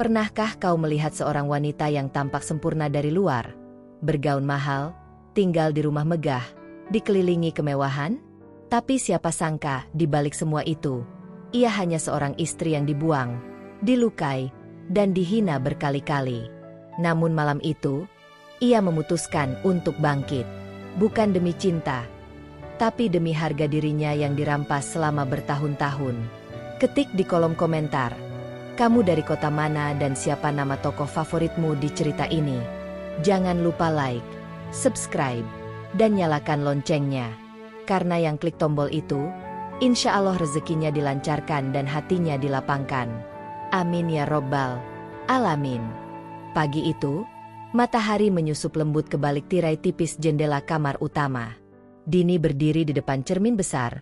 Pernahkah kau melihat seorang wanita yang tampak sempurna dari luar, bergaun mahal, tinggal di rumah megah, dikelilingi kemewahan? Tapi siapa sangka di balik semua itu, ia hanya seorang istri yang dibuang, dilukai, dan dihina berkali-kali. Namun malam itu, ia memutuskan untuk bangkit. Bukan demi cinta, tapi demi harga dirinya yang dirampas selama bertahun-tahun. Ketik di kolom komentar, kamu dari kota mana dan siapa nama tokoh favoritmu di cerita ini? Jangan lupa like, subscribe, dan nyalakan loncengnya. Karena yang klik tombol itu, insya Allah rezekinya dilancarkan dan hatinya dilapangkan. Amin ya robbal alamin. Pagi itu, matahari menyusup lembut ke balik tirai tipis jendela kamar utama. Dini berdiri di depan cermin besar,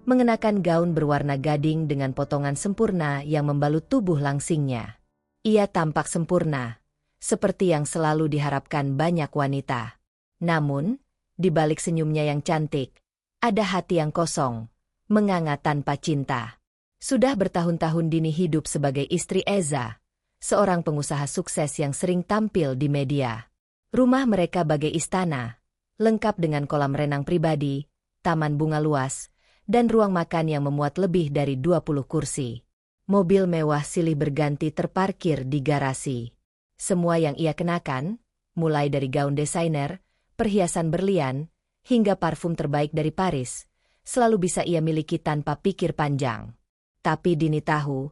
mengenakan gaun berwarna gading dengan potongan sempurna yang membalut tubuh langsingnya. Ia tampak sempurna, seperti yang selalu diharapkan banyak wanita. Namun, di balik senyumnya yang cantik, ada hati yang kosong, menganga tanpa cinta. Sudah bertahun-tahun Dini hidup sebagai istri Eza, seorang pengusaha sukses yang sering tampil di media. Rumah mereka bagai istana, lengkap dengan kolam renang pribadi, taman bunga luas, dan ruang makan yang memuat lebih dari 20 kursi. Mobil mewah silih berganti terparkir di garasi. Semua yang ia kenakan, mulai dari gaun desainer, perhiasan berlian, hingga parfum terbaik dari Paris, selalu bisa ia miliki tanpa pikir panjang. Tapi Dini tahu,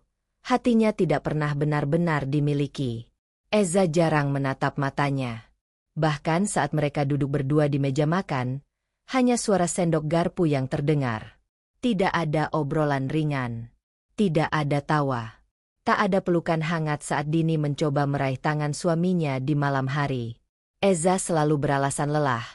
hatinya tidak pernah benar-benar dimiliki. Eza jarang menatap matanya. Bahkan saat mereka duduk berdua di meja makan, hanya suara sendok garpu yang terdengar. Tidak ada obrolan ringan. Tidak ada tawa. Tak ada pelukan hangat saat Dini mencoba meraih tangan suaminya di malam hari. Eza selalu beralasan lelah,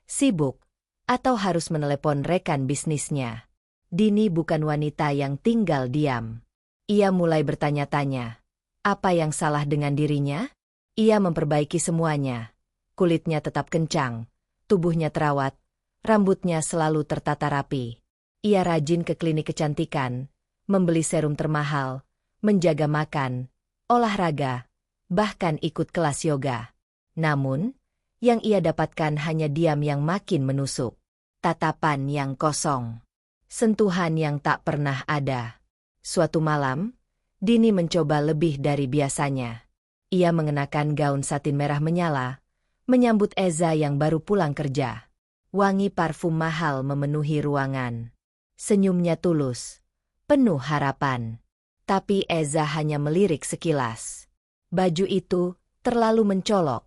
sibuk, atau harus menelepon rekan bisnisnya. Dini bukan wanita yang tinggal diam. Ia mulai bertanya-tanya, apa yang salah dengan dirinya? Ia memperbaiki semuanya. Kulitnya tetap kencang, tubuhnya terawat, rambutnya selalu tertata rapi. Ia rajin ke klinik kecantikan, membeli serum termahal, menjaga makan, olahraga, bahkan ikut kelas yoga. Namun, yang ia dapatkan hanya diam yang makin menusuk, tatapan yang kosong, sentuhan yang tak pernah ada. Suatu malam, Dini mencoba lebih dari biasanya. Ia mengenakan gaun satin merah menyala, menyambut Eza yang baru pulang kerja. Wangi parfum mahal memenuhi ruangan. Senyumnya tulus, penuh harapan. Tapi Eza hanya melirik sekilas. Baju itu terlalu mencolok,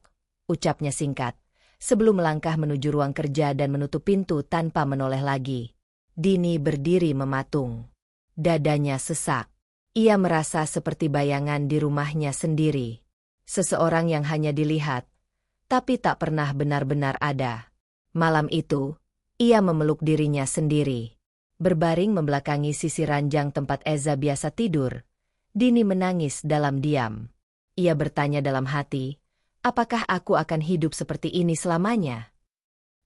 ucapnya singkat, sebelum melangkah menuju ruang kerja dan menutup pintu tanpa menoleh lagi. Dini berdiri mematung. Dadanya sesak. Ia merasa seperti bayangan di rumahnya sendiri. Seseorang yang hanya dilihat, tapi tak pernah benar-benar ada. Malam itu, ia memeluk dirinya sendiri. Berbaring membelakangi sisi ranjang tempat Eza biasa tidur, Dini menangis dalam diam. Ia bertanya dalam hati, apakah aku akan hidup seperti ini selamanya?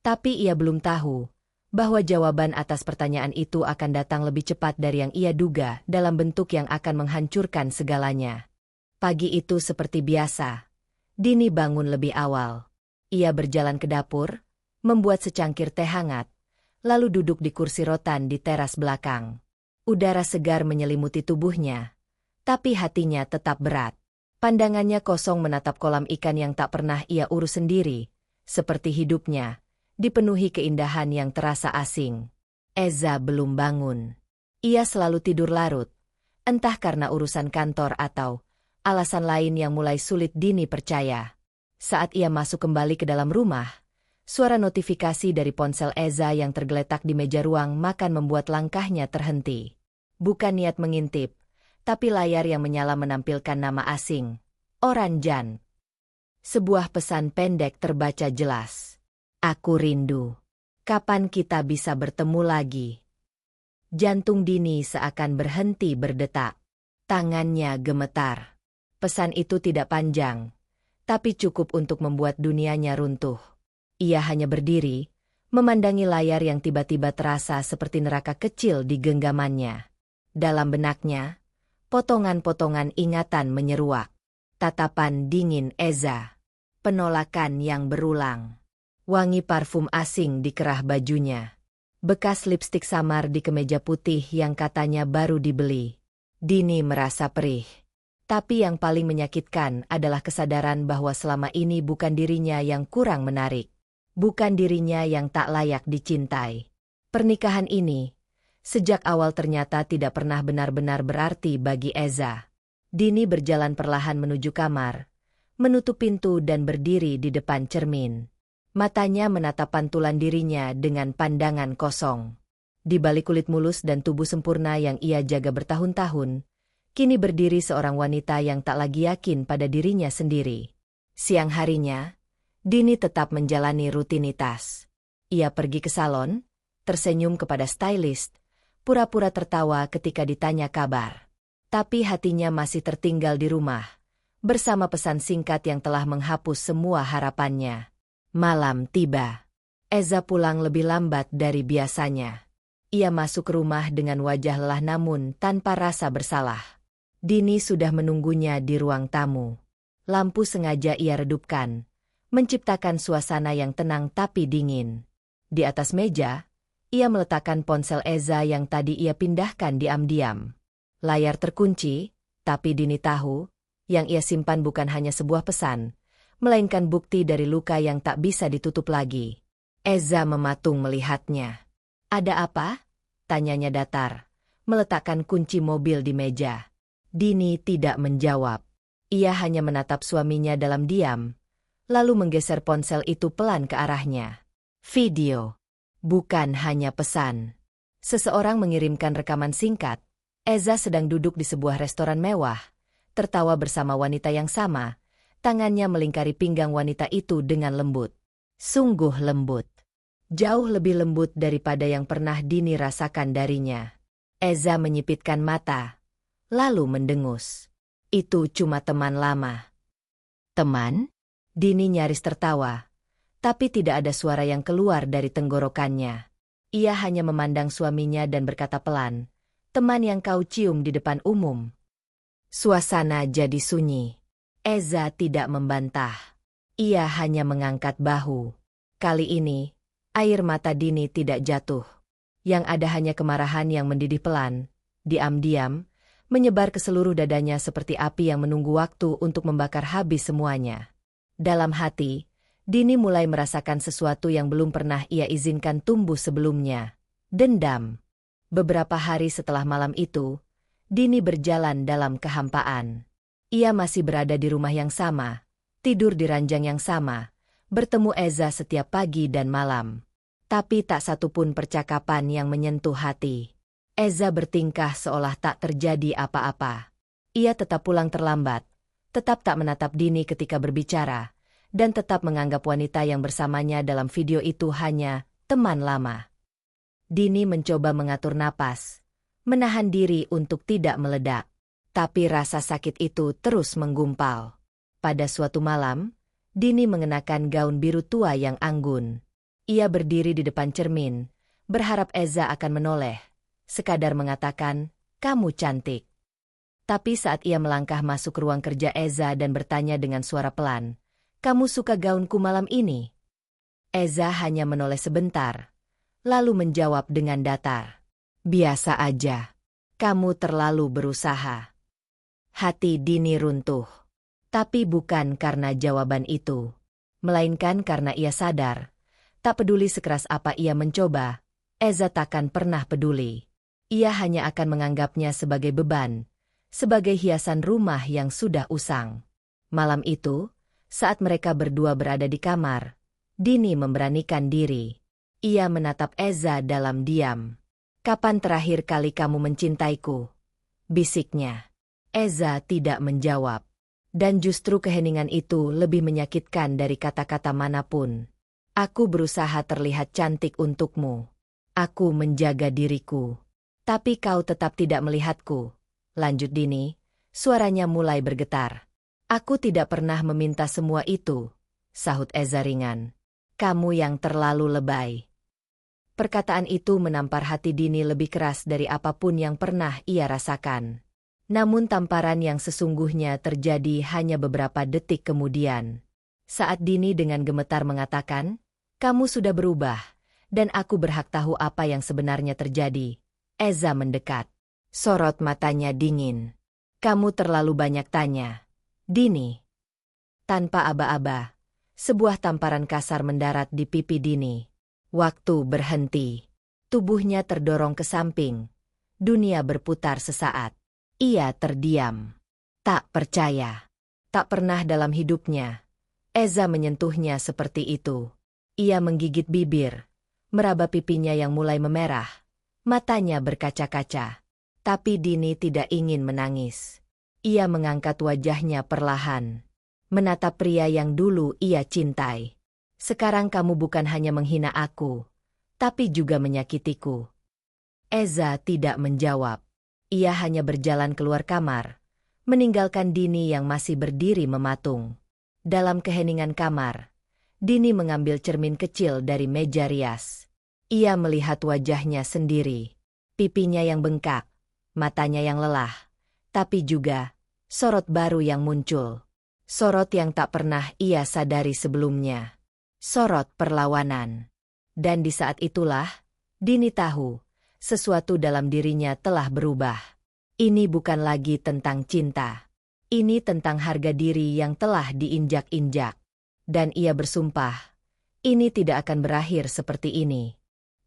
Tapi ia belum tahu bahwa jawaban atas pertanyaan itu akan datang lebih cepat dari yang ia duga dalam bentuk yang akan menghancurkan segalanya. Pagi itu seperti biasa. Dini bangun lebih awal. Ia berjalan ke dapur, membuat secangkir teh hangat, lalu duduk di kursi rotan di teras belakang. Udara segar menyelimuti tubuhnya, tapi hatinya tetap berat. Pandangannya kosong menatap kolam ikan yang tak pernah ia urus sendiri, seperti hidupnya, dipenuhi keindahan yang terasa asing. Eza belum bangun. Ia selalu tidur larut, entah karena urusan kantor atau alasan lain yang mulai sulit Dini percaya. Saat ia masuk kembali ke dalam rumah, suara notifikasi dari ponsel Eza yang tergeletak di meja ruang makan membuat langkahnya terhenti. Bukan niat mengintip, tapi layar yang menyala menampilkan nama asing, Oranjan. Sebuah pesan pendek terbaca jelas. Aku rindu. Kapan kita bisa bertemu lagi? Jantung Dini seakan berhenti berdetak. Tangannya gemetar. Pesan itu tidak panjang, tapi cukup untuk membuat dunianya runtuh. Ia hanya berdiri, memandangi layar yang tiba-tiba terasa seperti neraka kecil di genggamannya. Dalam benaknya, potongan-potongan ingatan menyeruak. Tatapan dingin Eza. Penolakan yang berulang. Wangi parfum asing di kerah bajunya. Bekas lipstik samar di kemeja putih yang katanya baru dibeli. Dini merasa perih. Tapi yang paling menyakitkan adalah kesadaran bahwa selama ini bukan dirinya yang kurang menarik. Bukan dirinya yang tak layak dicintai. Pernikahan ini, sejak awal ternyata tidak pernah benar-benar berarti bagi Eza. Dini berjalan perlahan menuju kamar, menutup pintu dan berdiri di depan cermin. Matanya menatap pantulan dirinya dengan pandangan kosong. Di balik kulit mulus dan tubuh sempurna yang ia jaga bertahun-tahun, kini berdiri seorang wanita yang tak lagi yakin pada dirinya sendiri. Siang harinya, Dini tetap menjalani rutinitas. Ia pergi ke salon, tersenyum kepada stylist, pura-pura tertawa ketika ditanya kabar. Tapi hatinya masih tertinggal di rumah, bersama pesan singkat yang telah menghapus semua harapannya. Malam tiba. Eza pulang lebih lambat dari biasanya. Ia masuk ke rumah dengan wajah lelah namun tanpa rasa bersalah. Dini sudah menunggunya di ruang tamu. Lampu sengaja ia redupkan, menciptakan suasana yang tenang tapi dingin. Di atas meja, ia meletakkan ponsel Eza yang tadi ia pindahkan diam-diam. Layar terkunci, tapi Dini tahu, yang ia simpan bukan hanya sebuah pesan, melainkan bukti dari luka yang tak bisa ditutup lagi. Eza mematung melihatnya. "Ada apa?" tanyanya datar, meletakkan kunci mobil di meja. Dini tidak menjawab. Ia hanya menatap suaminya dalam diam, lalu menggeser ponsel itu pelan ke arahnya. Video. Bukan hanya pesan. Seseorang mengirimkan rekaman singkat. Eza sedang duduk di sebuah restoran mewah, tertawa bersama wanita yang sama, tangannya melingkari pinggang wanita itu dengan lembut. Sungguh lembut. Jauh lebih lembut daripada yang pernah Dini rasakan darinya. Eza menyipitkan mata, lalu mendengus. Itu cuma teman lama. Teman? Dini nyaris tertawa, tapi tidak ada suara yang keluar dari tenggorokannya. Ia hanya memandang suaminya dan berkata pelan, "Teman yang kau cium di depan umum." Suasana jadi sunyi. Eza tidak membantah. Ia hanya mengangkat bahu. Kali ini, air mata Dini tidak jatuh. Yang ada hanya kemarahan yang mendidih pelan, diam-diam, menyebar ke seluruh dadanya seperti api yang menunggu waktu untuk membakar habis semuanya. Dalam hati, Dini mulai merasakan sesuatu yang belum pernah ia izinkan tumbuh sebelumnya. Dendam. Beberapa hari setelah malam itu, Dini berjalan dalam kehampaan. Ia masih berada di rumah yang sama, tidur di ranjang yang sama, bertemu Eza setiap pagi dan malam. Tapi tak satupun percakapan yang menyentuh hati. Eza bertingkah seolah tak terjadi apa-apa. Ia tetap pulang terlambat, tetap tak menatap Dini ketika berbicara, dan tetap menganggap wanita yang bersamanya dalam video itu hanya teman lama. Dini mencoba mengatur napas, menahan diri untuk tidak meledak. Tapi rasa sakit itu terus menggumpal. Pada suatu malam, Dini mengenakan gaun biru tua yang anggun. Ia berdiri di depan cermin, berharap Eza akan menoleh, sekadar mengatakan, "Kamu cantik." Tapi saat ia melangkah masuk ke ruang kerja Eza dan bertanya dengan suara pelan, "Kamu suka gaunku malam ini?" Eza hanya menoleh sebentar, lalu menjawab dengan datar, "Biasa aja. Kamu terlalu berusaha." Hati Dini runtuh. Tapi bukan karena jawaban itu, melainkan karena ia sadar, tak peduli sekeras apa ia mencoba, Eza takkan pernah peduli. Ia hanya akan menganggapnya sebagai beban, sebagai hiasan rumah yang sudah usang. Malam itu, saat mereka berdua berada di kamar, Dini memberanikan diri. Ia menatap Eza dalam diam. "Kapan terakhir kali kamu mencintaiku?" bisiknya. Eza tidak menjawab. Dan justru keheningan itu lebih menyakitkan dari kata-kata manapun. "Aku berusaha terlihat cantik untukmu. Aku menjaga diriku. Tapi kau tetap tidak melihatku," lanjut Dini, suaranya mulai bergetar. "Aku tidak pernah meminta semua itu," sahut Eza ringan. "Kamu yang terlalu lebay." Perkataan itu menampar hati Dini lebih keras dari apapun yang pernah ia rasakan. Namun tamparan yang sesungguhnya terjadi hanya beberapa detik kemudian. Saat Dini dengan gemetar mengatakan, "Kamu sudah berubah, dan aku berhak tahu apa yang sebenarnya terjadi." Eza mendekat. Sorot matanya dingin. "Kamu terlalu banyak tanya, Dini." Tanpa aba-aba, sebuah tamparan kasar mendarat di pipi Dini. Waktu berhenti. Tubuhnya terdorong ke samping. Dunia berputar sesaat. Ia terdiam. Tak percaya. Tak pernah dalam hidupnya Eza menyentuhnya seperti itu. Ia menggigit bibir, meraba pipinya yang mulai memerah. Matanya berkaca-kaca. Tapi Dini tidak ingin menangis. Ia mengangkat wajahnya perlahan. Menatap pria yang dulu ia cintai. "Sekarang kamu bukan hanya menghina aku, tapi juga menyakitiku." Eza tidak menjawab. Ia hanya berjalan keluar kamar, meninggalkan Dini yang masih berdiri mematung. Dalam keheningan kamar, Dini mengambil cermin kecil dari meja rias. Ia melihat wajahnya sendiri, pipinya yang bengkak, matanya yang lelah, tapi juga sorot baru yang muncul. Sorot yang tak pernah ia sadari sebelumnya. Sorot perlawanan. Dan di saat itulah, Dini tahu, sesuatu dalam dirinya telah berubah. Ini bukan lagi tentang cinta. Ini tentang harga diri yang telah diinjak-injak. Dan ia bersumpah, ini tidak akan berakhir seperti ini.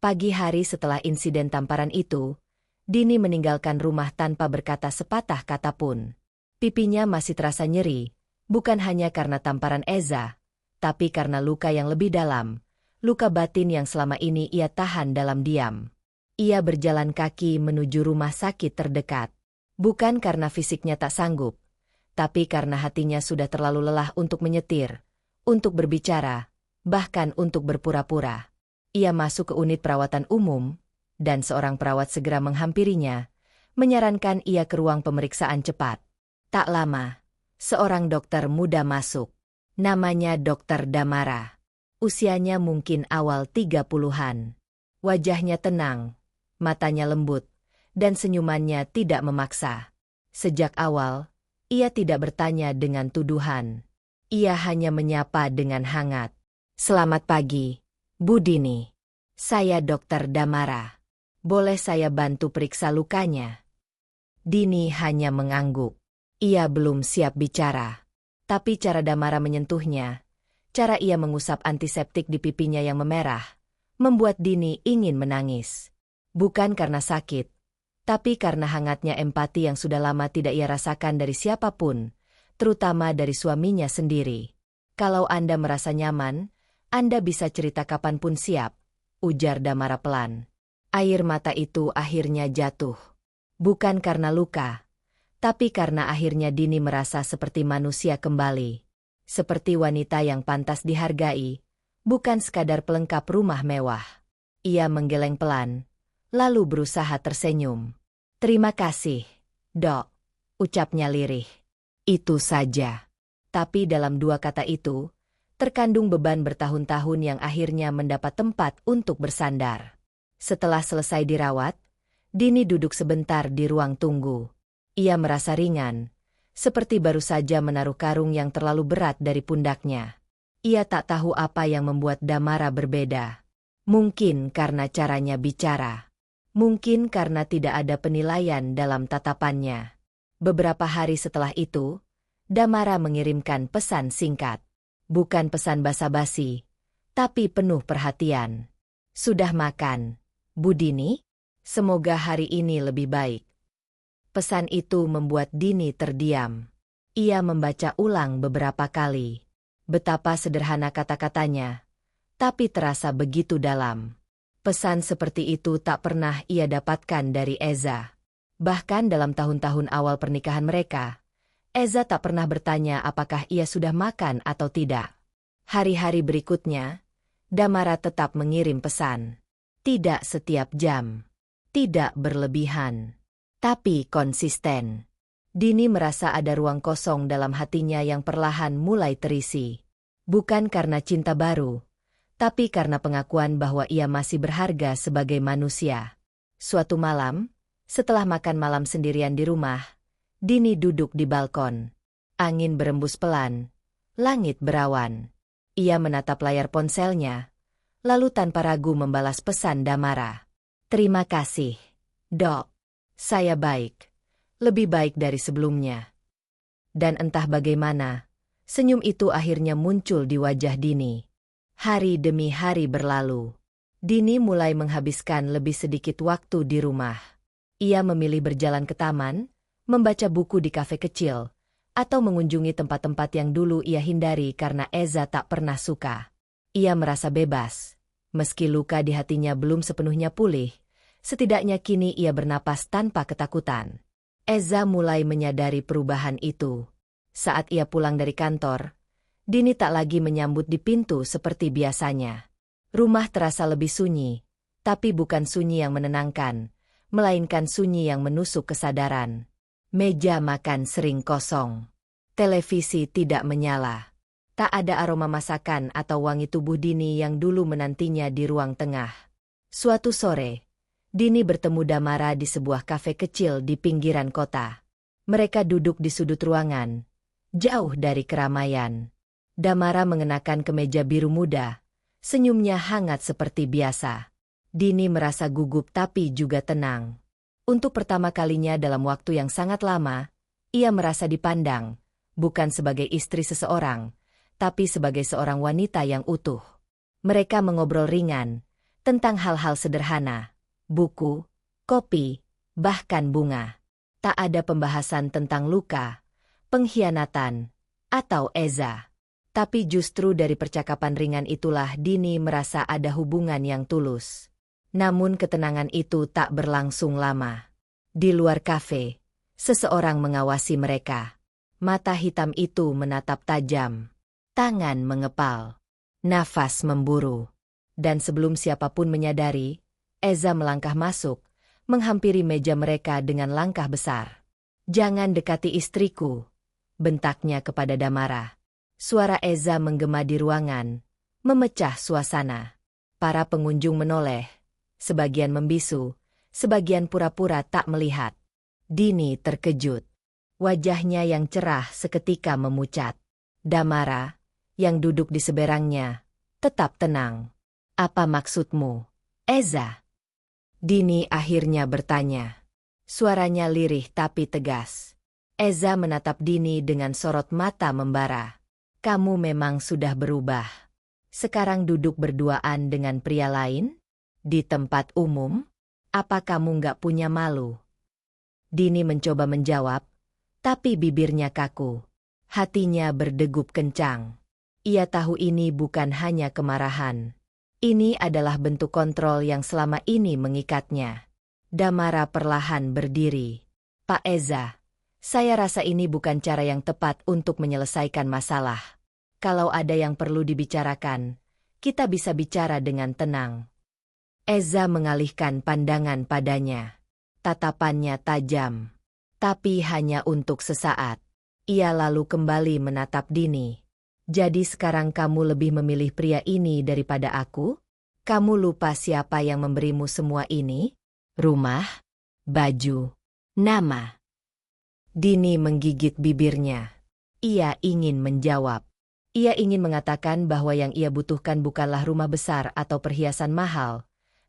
Pagi hari setelah insiden tamparan itu, Dini meninggalkan rumah tanpa berkata sepatah kata pun. Pipinya masih terasa nyeri, bukan hanya karena tamparan Eza, tapi karena luka yang lebih dalam, luka batin yang selama ini ia tahan dalam diam. Ia berjalan kaki menuju rumah sakit terdekat. Bukan karena fisiknya tak sanggup, tapi karena hatinya sudah terlalu lelah untuk menyetir, untuk berbicara, bahkan untuk berpura-pura. Ia masuk ke unit perawatan umum, dan seorang perawat segera menghampirinya, menyarankan ia ke ruang pemeriksaan cepat. Tak lama, seorang dokter muda masuk. Namanya Dokter Damara. Usianya mungkin awal 30-an. Wajahnya tenang, matanya lembut, dan senyumannya tidak memaksa. Sejak awal, ia tidak bertanya dengan tuduhan. Ia hanya menyapa dengan hangat. "Selamat pagi, Bu Dini. Saya Dokter Damara. Boleh saya bantu periksa lukanya?" Dini hanya mengangguk. Ia belum siap bicara. Tapi cara Damara menyentuhnya, cara ia mengusap antiseptik di pipinya yang memerah, membuat Dini ingin menangis. Bukan karena sakit, tapi karena hangatnya empati yang sudah lama tidak ia rasakan dari siapapun, terutama dari suaminya sendiri. "Kalau Anda merasa nyaman, Anda bisa cerita kapanpun siap," ujar Damara pelan. Air mata itu akhirnya jatuh. Bukan karena luka, tapi karena akhirnya Dini merasa seperti manusia kembali. Seperti wanita yang pantas dihargai, bukan sekadar pelengkap rumah mewah. Ia menggeleng pelan, lalu berusaha tersenyum. "Terima kasih, Dok," ucapnya lirih. Itu saja. Tapi dalam dua kata itu, terkandung beban bertahun-tahun yang akhirnya mendapat tempat untuk bersandar. Setelah selesai dirawat, Dini duduk sebentar di ruang tunggu. Ia merasa ringan, seperti baru saja menaruh karung yang terlalu berat dari pundaknya. Ia tak tahu apa yang membuat Damara berbeda. Mungkin karena caranya bicara. Mungkin karena tidak ada penilaian dalam tatapannya. Beberapa hari setelah itu, Damara mengirimkan pesan singkat. Bukan pesan basa-basi, tapi penuh perhatian. "Sudah makan, Bu Dini? Semoga hari ini lebih baik." Pesan itu membuat Dini terdiam. Ia membaca ulang beberapa kali. Betapa sederhana kata-katanya, tapi terasa begitu dalam. Pesan seperti itu tak pernah ia dapatkan dari Eza. Bahkan dalam tahun-tahun awal pernikahan mereka, Eza tak pernah bertanya apakah ia sudah makan atau tidak. Hari-hari berikutnya, Damara tetap mengirim pesan. Tidak setiap jam, tidak berlebihan, tapi konsisten. Dini merasa ada ruang kosong dalam hatinya yang perlahan mulai terisi. Bukan karena cinta baru, tapi karena pengakuan bahwa ia masih berharga sebagai manusia. Suatu malam, setelah makan malam sendirian di rumah, Dini duduk di balkon. Angin berembus pelan. Langit berawan. Ia menatap layar ponselnya, lalu tanpa ragu membalas pesan Damara. Terima kasih, Dok. Saya baik. Lebih baik dari sebelumnya. Dan entah bagaimana, senyum itu akhirnya muncul di wajah Dini. Hari demi hari berlalu. Dini mulai menghabiskan lebih sedikit waktu di rumah. Ia memilih berjalan ke taman, membaca buku di kafe kecil, atau mengunjungi tempat-tempat yang dulu ia hindari karena Eza tak pernah suka. Ia merasa bebas. Meski luka di hatinya belum sepenuhnya pulih, setidaknya kini ia bernapas tanpa ketakutan. Eza mulai menyadari perubahan itu. Saat ia pulang dari kantor, Dini tak lagi menyambut di pintu seperti biasanya. Rumah terasa lebih sunyi, tapi bukan sunyi yang menenangkan, melainkan sunyi yang menusuk kesadaran. Meja makan sering kosong. Televisi tidak menyala. Tak ada aroma masakan atau wangi tubuh Dini yang dulu menantinya di ruang tengah. Suatu sore, Dini bertemu Damara di sebuah kafe kecil di pinggiran kota. Mereka duduk di sudut ruangan, jauh dari keramaian. Damara mengenakan kemeja biru muda, senyumnya hangat seperti biasa. Dini merasa gugup tapi juga tenang. Untuk pertama kalinya dalam waktu yang sangat lama, ia merasa dipandang, bukan sebagai istri seseorang, tapi sebagai seorang wanita yang utuh. Mereka mengobrol ringan, tentang hal-hal sederhana, buku, kopi, bahkan bunga. Tak ada pembahasan tentang luka, pengkhianatan, atau Eza. Tapi justru dari percakapan ringan itulah Dini merasa ada hubungan yang tulus. Namun ketenangan itu tak berlangsung lama. Di luar kafe, seseorang mengawasi mereka. Mata hitam itu menatap tajam. Tangan mengepal. Nafas memburu. Dan sebelum siapapun menyadari, Eza melangkah masuk, menghampiri meja mereka dengan langkah besar. "Jangan dekati istriku," bentaknya kepada Damara. Suara Eza menggema di ruangan, memecah suasana. Para pengunjung menoleh. Sebagian membisu, sebagian pura-pura tak melihat. Dini terkejut. Wajahnya yang cerah seketika memucat. Damara, yang duduk di seberangnya, tetap tenang. "Apa maksudmu, Eza?" Dini akhirnya bertanya. Suaranya lirih tapi tegas. Eza menatap Dini dengan sorot mata membara. "Kamu memang sudah berubah. Sekarang duduk berduaan dengan pria lain? Di tempat umum? Apa kamu nggak punya malu?" Dini mencoba menjawab, tapi bibirnya kaku. Hatinya berdegup kencang. Ia tahu ini bukan hanya kemarahan. Ini adalah bentuk kontrol yang selama ini mengikatnya. Damara perlahan berdiri. "Pak Eza, saya rasa ini bukan cara yang tepat untuk menyelesaikan masalah. Kalau ada yang perlu dibicarakan, kita bisa bicara dengan tenang." Eza mengalihkan pandangan padanya. Tatapannya tajam. Tapi hanya untuk sesaat. Ia lalu kembali menatap Dini. "Jadi sekarang kamu lebih memilih pria ini daripada aku? Kamu lupa siapa yang memberimu semua ini? Rumah? Baju? Nama?" Dini menggigit bibirnya. Ia ingin menjawab. Ia ingin mengatakan bahwa yang ia butuhkan bukanlah rumah besar atau perhiasan mahal,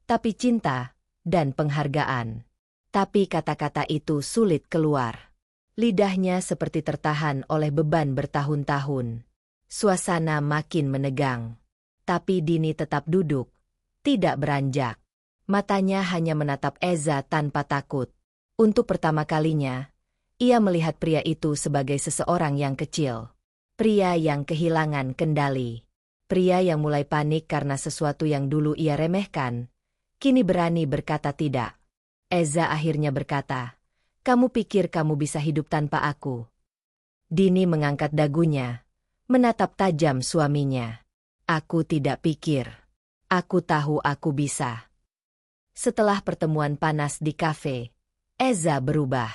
tapi cinta dan penghargaan. Tapi kata-kata itu sulit keluar. Lidahnya seperti tertahan oleh beban bertahun-tahun. Suasana makin menegang. Tapi Dini tetap duduk, tidak beranjak. Matanya hanya menatap Eza tanpa takut. Untuk pertama kalinya, ia melihat pria itu sebagai seseorang yang kecil. Pria yang kehilangan kendali. Pria yang mulai panik karena sesuatu yang dulu ia remehkan, kini berani berkata tidak. Eza akhirnya berkata, "Kamu pikir kamu bisa hidup tanpa aku?" Dini mengangkat dagunya, menatap tajam suaminya. "Aku tidak pikir. Aku tahu aku bisa." Setelah pertemuan panas di kafe, Eza berubah.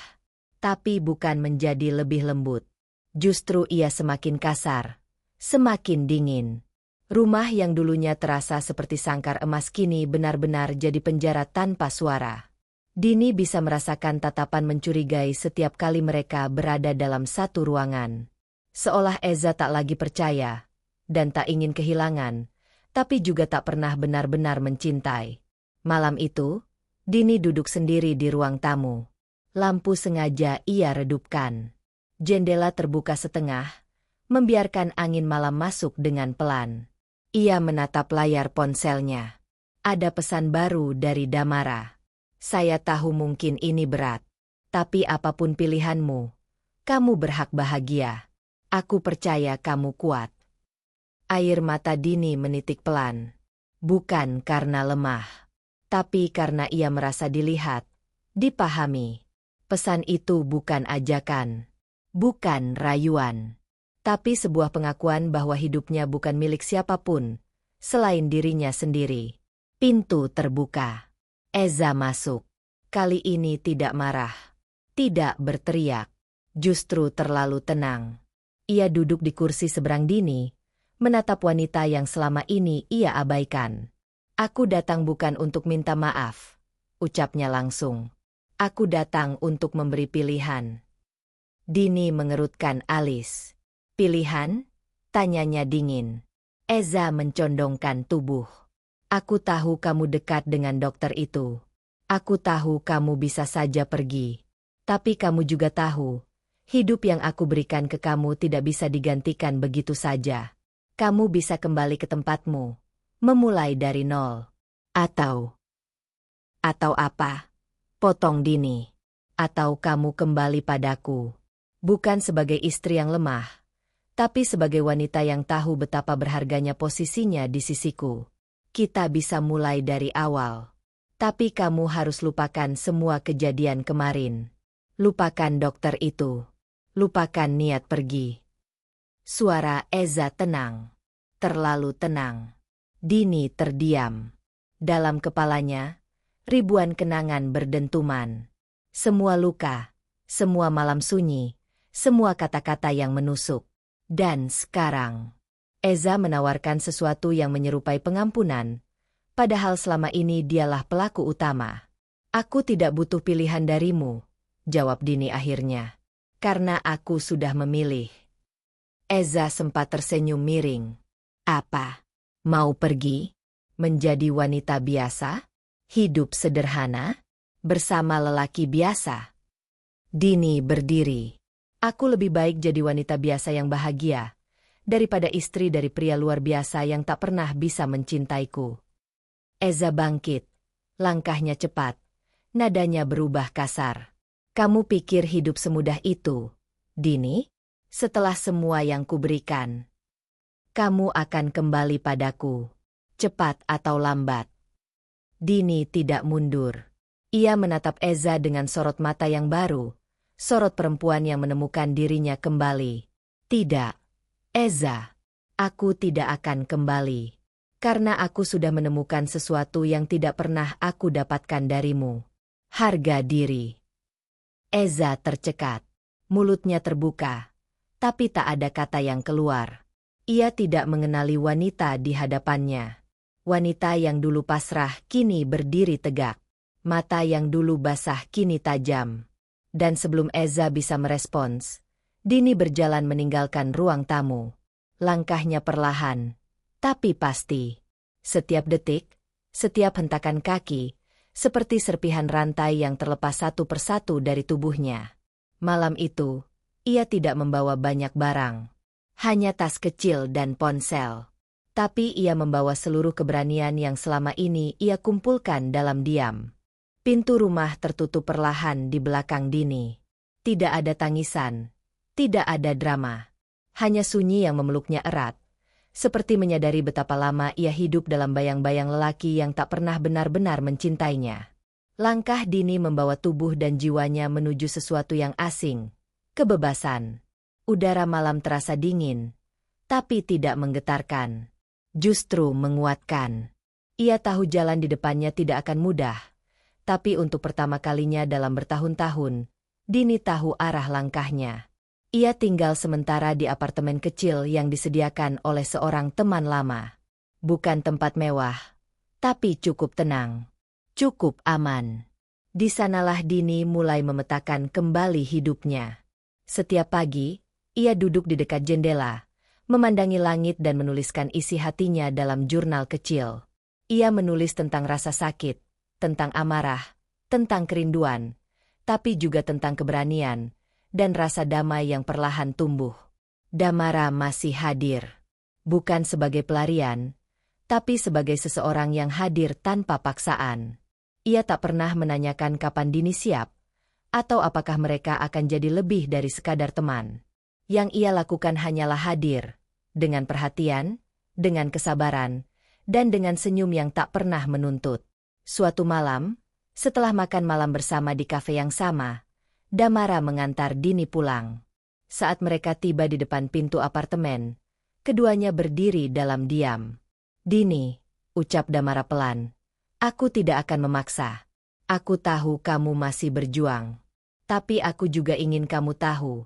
Tapi bukan menjadi lebih lembut. Justru ia semakin kasar, semakin dingin. Rumah yang dulunya terasa seperti sangkar emas kini benar-benar jadi penjara tanpa suara. Dini bisa merasakan tatapan mencurigai setiap kali mereka berada dalam satu ruangan. Seolah Eza tak lagi percaya, dan tak ingin kehilangan, tapi juga tak pernah benar-benar mencintai. Malam itu, Dini duduk sendiri di ruang tamu. Lampu sengaja ia redupkan. Jendela terbuka setengah, membiarkan angin malam masuk dengan pelan. Ia menatap layar ponselnya. Ada pesan baru dari Damara. Saya tahu mungkin ini berat, tapi apapun pilihanmu, kamu berhak bahagia. Aku percaya kamu kuat. Air mata Dini menitik pelan. Bukan karena lemah, tapi karena ia merasa dilihat, dipahami. Pesan itu bukan ajakan, bukan rayuan, tapi sebuah pengakuan bahwa hidupnya bukan milik siapapun selain dirinya sendiri. Pintu terbuka. Eza masuk. Kali ini tidak marah, tidak berteriak, justru terlalu tenang. Ia duduk di kursi seberang Dini, menatap wanita yang selama ini ia abaikan. Aku datang bukan untuk minta maaf, ucapnya langsung. Aku datang untuk memberi pilihan. Dini mengerutkan alis. Pilihan? Tanyanya dingin. Eza mencondongkan tubuh. Aku tahu kamu dekat dengan dokter itu. Aku tahu kamu bisa saja pergi. Tapi kamu juga tahu, hidup yang aku berikan ke kamu tidak bisa digantikan begitu saja. Kamu bisa kembali ke tempatmu, memulai dari nol. Atau apa? Potong Dini. Atau kamu kembali padaku. Bukan sebagai istri yang lemah, tapi sebagai wanita yang tahu betapa berharganya posisinya di sisiku. Kita bisa mulai dari awal. Tapi kamu harus lupakan semua kejadian kemarin. Lupakan dokter itu. Lupakan niat pergi. Suara Eza tenang. Terlalu tenang. Dini terdiam. Dalam kepalanya, ribuan kenangan berdentuman. Semua luka, semua malam sunyi, semua kata-kata yang menusuk. Dan sekarang, Eza menawarkan sesuatu yang menyerupai pengampunan, padahal selama ini dialah pelaku utama. Aku tidak butuh pilihan darimu, jawab Dini akhirnya. Karena aku sudah memilih. Eza sempat tersenyum miring. Apa? Mau pergi? Menjadi wanita biasa? Hidup sederhana? Bersama lelaki biasa? Dini berdiri. Aku lebih baik jadi wanita biasa yang bahagia, daripada istri dari pria luar biasa yang tak pernah bisa mencintaiku. Eza bangkit. Langkahnya cepat. Nadanya berubah kasar. Kamu pikir hidup semudah itu, Dini? Setelah semua yang kuberikan, kamu akan kembali padaku. Cepat atau lambat. Dini tidak mundur. Ia menatap Eza dengan sorot mata yang baru. Sorot perempuan yang menemukan dirinya kembali. Tidak. Eza, aku tidak akan kembali. Karena aku sudah menemukan sesuatu yang tidak pernah aku dapatkan darimu. Harga diri. Eza tercekat. Mulutnya terbuka. Tapi tak ada kata yang keluar. Ia tidak mengenali wanita di hadapannya. Wanita yang dulu pasrah kini berdiri tegak. Mata yang dulu basah kini tajam. Dan sebelum Eza bisa merespons, Dini berjalan meninggalkan ruang tamu. Langkahnya perlahan, tapi pasti. Setiap detik, setiap hentakan kaki, seperti serpihan rantai yang terlepas satu persatu dari tubuhnya. Malam itu, ia tidak membawa banyak barang. Hanya tas kecil dan ponsel. Tapi ia membawa seluruh keberanian yang selama ini ia kumpulkan dalam diam. Pintu rumah tertutup perlahan di belakang Dini. Tidak ada tangisan, tidak ada drama. Hanya sunyi yang memeluknya erat. Seperti menyadari betapa lama ia hidup dalam bayang-bayang lelaki yang tak pernah benar-benar mencintainya. Langkah Dini membawa tubuh dan jiwanya menuju sesuatu yang asing. Kebebasan. Udara malam terasa dingin, tapi tidak menggetarkan. Justru menguatkan. Ia tahu jalan di depannya tidak akan mudah. Tapi untuk pertama kalinya dalam bertahun-tahun, Dini tahu arah langkahnya. Ia tinggal sementara di apartemen kecil yang disediakan oleh seorang teman lama. Bukan tempat mewah, tapi cukup tenang, cukup aman. Di sanalah Dini mulai memetakan kembali hidupnya. Setiap pagi, ia duduk di dekat jendela, memandangi langit dan menuliskan isi hatinya dalam jurnal kecil. Ia menulis tentang rasa sakit, tentang amarah, tentang kerinduan, tapi juga tentang keberanian dan rasa damai yang perlahan tumbuh. Damara masih hadir. Bukan sebagai pelarian, tapi sebagai seseorang yang hadir tanpa paksaan. Ia tak pernah menanyakan kapan Dini siap, atau apakah mereka akan jadi lebih dari sekadar teman. Yang ia lakukan hanyalah hadir, dengan perhatian, dengan kesabaran, dan dengan senyum yang tak pernah menuntut. Suatu malam, setelah makan malam bersama di kafe yang sama, Damara mengantar Dini pulang. Saat mereka tiba di depan pintu apartemen, keduanya berdiri dalam diam. "Dini," ucap Damara pelan, "aku tidak akan memaksa. Aku tahu kamu masih berjuang. Tapi aku juga ingin kamu tahu,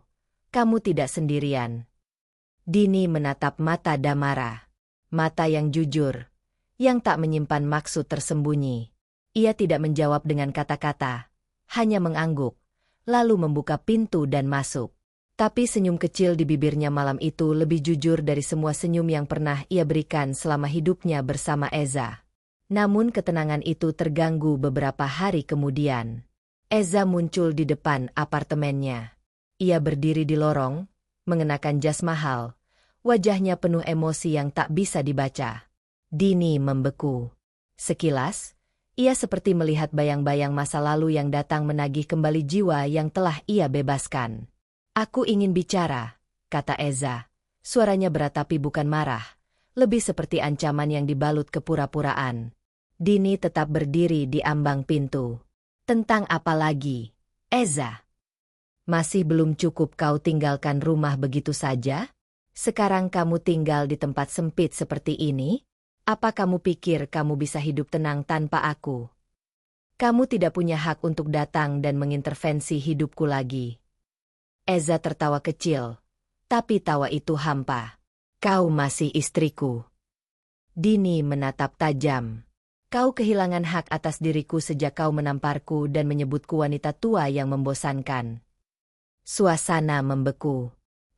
kamu tidak sendirian." Dini menatap mata Damara. Mata yang jujur, yang tak menyimpan maksud tersembunyi. Ia tidak menjawab dengan kata-kata, hanya mengangguk, lalu membuka pintu dan masuk. Tapi senyum kecil di bibirnya malam itu lebih jujur dari semua senyum yang pernah ia berikan selama hidupnya bersama Eza. Namun ketenangan itu terganggu beberapa hari kemudian. Eza muncul di depan apartemennya. Ia berdiri di lorong, mengenakan jas mahal, wajahnya penuh emosi yang tak bisa dibaca. Dini membeku. Sekilas, ia seperti melihat bayang-bayang masa lalu yang datang menagih kembali jiwa yang telah ia bebaskan. "Aku ingin bicara," kata Eza. Suaranya berat tapi bukan marah, lebih seperti ancaman yang dibalut kepura-puraan. Dini tetap berdiri di ambang pintu. "Tentang apa lagi, Eza? Masih belum cukup kau tinggalkan rumah begitu saja? Sekarang kamu tinggal di tempat sempit seperti ini? Apa kamu pikir kamu bisa hidup tenang tanpa aku? Kamu tidak punya hak untuk datang dan mengintervensi hidupku lagi." Eza tertawa kecil, tapi tawa itu hampa. "Kau masih istriku." Dini menatap tajam. "Kau kehilangan hak atas diriku sejak kau menamparku dan menyebutku wanita tua yang membosankan." Suasana membeku.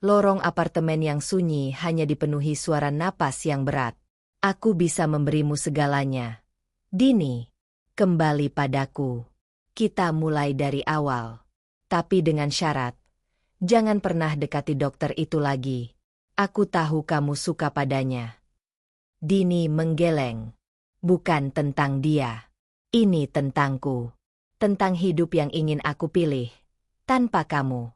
Lorong apartemen yang sunyi hanya dipenuhi suara napas yang berat. "Aku bisa memberimu segalanya, Dini. Kembali padaku. Kita mulai dari awal. Tapi dengan syarat. Jangan pernah dekati dokter itu lagi. Aku tahu kamu suka padanya." Dini menggeleng. "Bukan tentang dia. Ini tentangku. Tentang hidup yang ingin aku pilih. Tanpa kamu."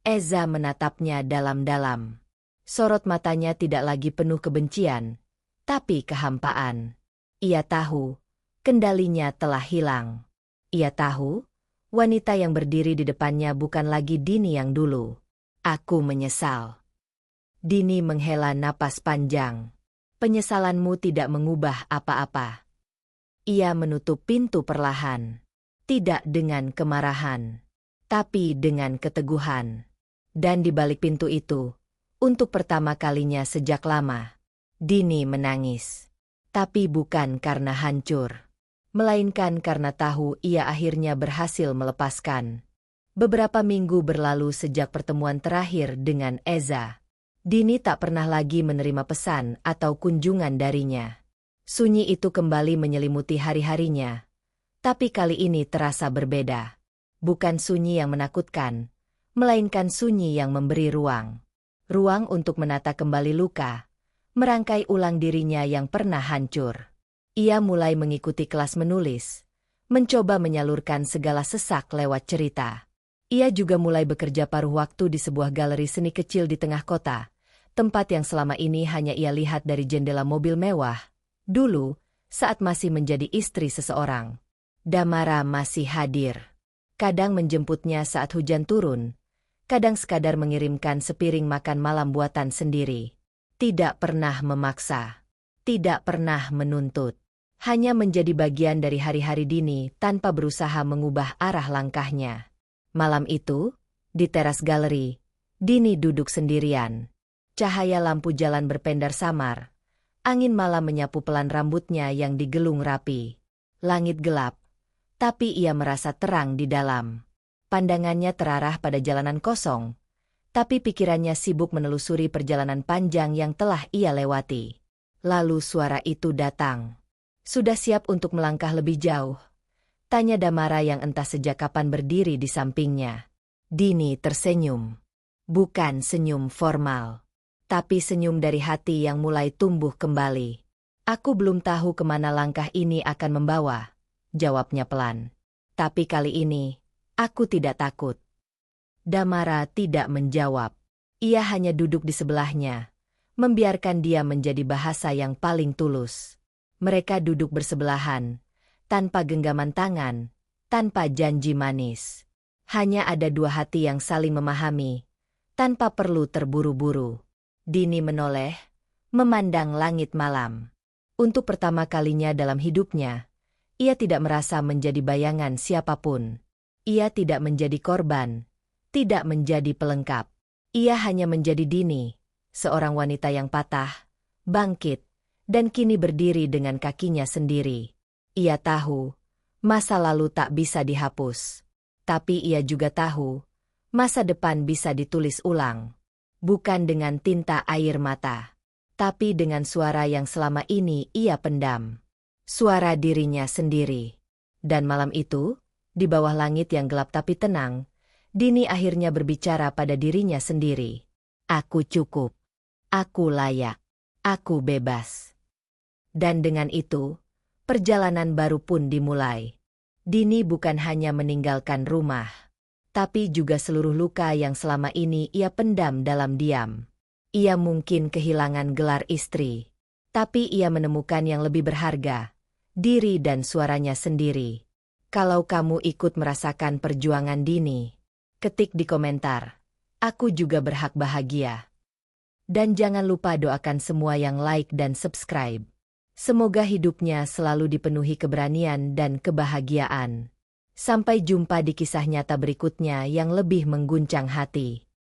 Eza menatapnya dalam-dalam. Sorot matanya tidak lagi penuh kebencian, tapi kehampaan. Ia tahu, kendalinya telah hilang. Ia tahu, wanita yang berdiri di depannya bukan lagi Dini yang dulu. "Aku menyesal." Dini menghela napas panjang. "Penyesalanmu tidak mengubah apa-apa." Ia menutup pintu perlahan. Tidak dengan kemarahan, tapi dengan keteguhan. Dan di balik pintu itu, untuk pertama kalinya sejak lama, Dini menangis. Tapi bukan karena hancur, melainkan karena tahu ia akhirnya berhasil melepaskan. Beberapa minggu berlalu sejak pertemuan terakhir dengan Eza. Dini tak pernah lagi menerima pesan atau kunjungan darinya. Sunyi itu kembali menyelimuti hari-harinya. Tapi kali ini terasa berbeda. Bukan sunyi yang menakutkan, melainkan sunyi yang memberi ruang. Ruang untuk menata kembali luka, merangkai ulang dirinya yang pernah hancur. Ia mulai mengikuti kelas menulis, mencoba menyalurkan segala sesak lewat cerita. Ia juga mulai bekerja paruh waktu di sebuah galeri seni kecil di tengah kota, tempat yang selama ini hanya ia lihat dari jendela mobil mewah. Dulu, saat masih menjadi istri seseorang, Damara masih hadir. Kadang menjemputnya saat hujan turun, kadang sekadar mengirimkan sepiring makan malam buatan sendiri. Tidak pernah memaksa, tidak pernah menuntut. Hanya menjadi bagian dari hari-hari Dini tanpa berusaha mengubah arah langkahnya. Malam itu, di teras galeri, Dini duduk sendirian. Cahaya lampu jalan berpendar samar. Angin malam menyapu pelan rambutnya yang digelung rapi. Langit gelap, Tapi ia merasa terang di dalam. Pandangannya terarah pada jalanan kosong, tapi pikirannya sibuk menelusuri perjalanan panjang yang telah ia lewati. Lalu suara itu datang. "Sudah siap untuk melangkah lebih jauh?" tanya Damara yang entah sejak kapan berdiri di sampingnya. Dini tersenyum. Bukan senyum formal, tapi senyum dari hati yang mulai tumbuh kembali. "Aku belum tahu kemana langkah ini akan membawa," jawabnya pelan. "Tapi kali ini, aku tidak takut." Damara tidak menjawab. Ia hanya duduk di sebelahnya, membiarkan dia menjadi bahasa yang paling tulus. Mereka duduk bersebelahan, tanpa genggaman tangan, tanpa janji manis. Hanya ada dua hati yang saling memahami, tanpa perlu terburu-buru. Dini menoleh, memandang langit malam. Untuk pertama kalinya dalam hidupnya, ia tidak merasa menjadi bayangan siapapun. Ia tidak menjadi korban, tidak menjadi pelengkap. Ia hanya menjadi Dini, seorang wanita yang patah, bangkit, dan kini berdiri dengan kakinya sendiri. Ia tahu, masa lalu tak bisa dihapus. Tapi ia juga tahu, masa depan bisa ditulis ulang. Bukan dengan tinta air mata, tapi dengan suara yang selama ini ia pendam. Suara dirinya sendiri. Dan malam itu, di bawah langit yang gelap tapi tenang, Dini akhirnya berbicara pada dirinya sendiri. "Aku cukup. Aku layak. Aku bebas." Dan dengan itu, perjalanan baru pun dimulai. Dini bukan hanya meninggalkan rumah, tapi juga seluruh luka yang selama ini ia pendam dalam diam. Ia mungkin kehilangan gelar istri, tapi ia menemukan yang lebih berharga, diri dan suaranya sendiri. Kalau kamu ikut merasakan perjuangan Dini, ketik di komentar, "Aku juga berhak bahagia." Dan jangan lupa doakan semua yang like dan subscribe. Semoga hidupnya selalu dipenuhi keberanian dan kebahagiaan. Sampai jumpa di kisah nyata berikutnya yang lebih mengguncang hati.